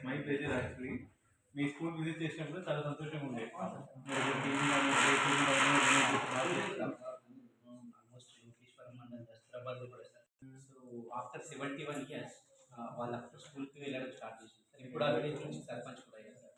My pleasure actually me school visit చేసినప్పుడు చాలా సంతోషంగా ఉండే సో ఆఫ్టర్ 71 ఇయర్స్ వాళ్ళు అప్పుడు స్కూల్కి వెళ్ళడం స్టార్ట్ చేసింది సార్. ఇప్పుడు ఆ విలేజ్ నుంచి సర్పంచ్ కూడా అయ్యారు సార్.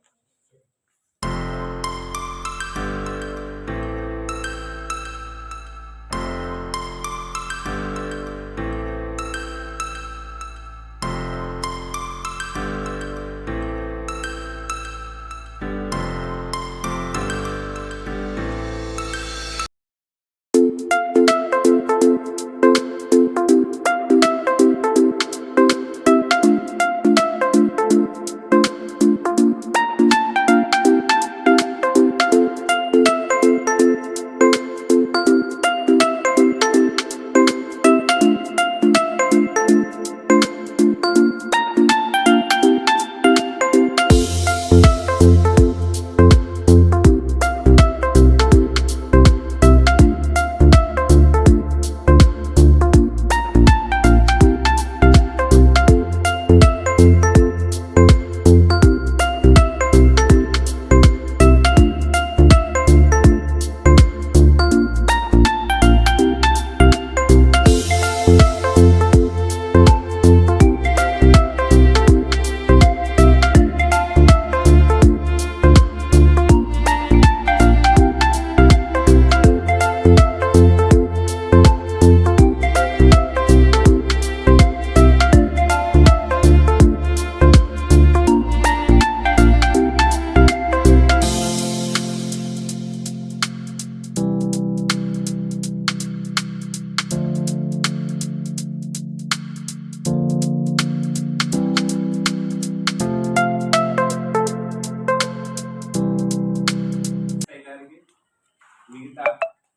మిగతా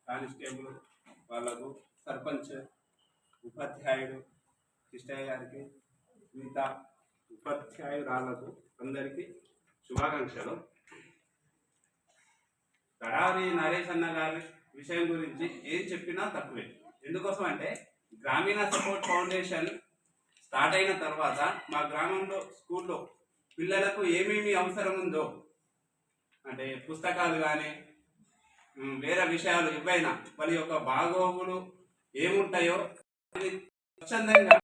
కానిస్టేబుల్ వాళ్ళకు, సర్పంచ్, ఉపాధ్యాయుడు కృష్ణయ్య గారికి, మిగతా ఉపాధ్యాయురాళ్లకు అందరికీ శుభాకాంక్షలు. కడారి నరేష్ అన్న గారి విషయం గురించి ఏం చెప్పినా తక్కువే. ఎందుకోసం అంటే గ్రామీణ సపోర్ట్ ఫౌండేషన్ స్టార్ట్ అయిన తర్వాత మా గ్రామంలో స్కూల్లో పిల్లలకు ఏమేమి అవసరం ఉందో అంటే పుస్తకాలు కానీ వేరే విషయాలు ఏవైనా వాళ్ళ యొక్క బాగోగులు ఏముంటాయో స్వచ్ఛందంగా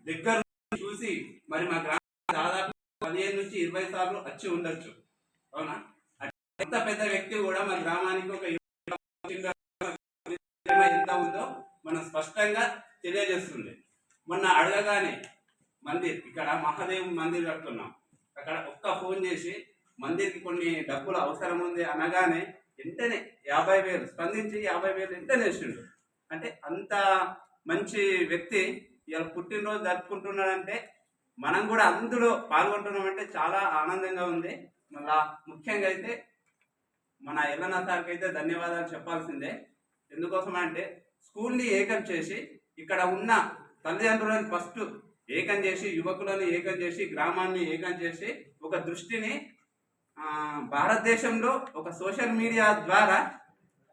దగ్గర చూసి మరి మా గ్రామం దాదాపు 15 నుంచి 20 సార్లు వచ్చి ఉండొచ్చు. అవునా? ఎంత పెద్ద వ్యక్తి కూడా మా గ్రామానికి ఒక ఎంత ఉందో మనం స్పష్టంగా తెలియజేస్తుంది. మొన్న అడగగానే మందిర్ ఇక్కడ మహాదేవ్ మందిర్ కడుతున్నాం, అక్కడ ఒక్క ఫోన్ చేసి మందిర్కి కొన్ని డబ్బులు అవసరం ఉంది అనగానే వెంటనే 50,000 స్పందించి 50,000 వెంటనే వేసిండు. అంటే అంత మంచి వ్యక్తి ఇలా పుట్టినరోజు జరుపుకుంటున్నాడంటే మనం కూడా అందులో పాల్గొంటున్నామంటే చాలా ఆనందంగా ఉంది. మళ్ళా ముఖ్యంగా అయితే మన ఎల్లన్న సార్కి అయితే ధన్యవాదాలు చెప్పాల్సిందే. ఎందుకోసం అంటే స్కూల్ని ఏకం చేసి ఇక్కడ ఉన్న తల్లిదండ్రులను ఫస్ట్ ఏకం చేసి, యువకులను ఏకం చేసి, గ్రామాన్ని ఏకం చేసి ఒక దృష్టిని భారతదేశంలో ఒక సోషల్ మీడియా ద్వారా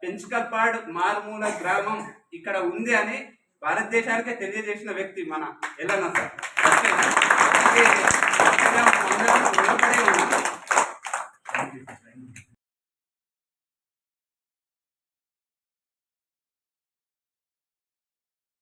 పెంచుకల్పాడు మారుమూల గ్రామం ఇక్కడ ఉంది అని భారతదేశానికే తెలియజేసిన వ్యక్తి మన ఎల్లన్న సార్.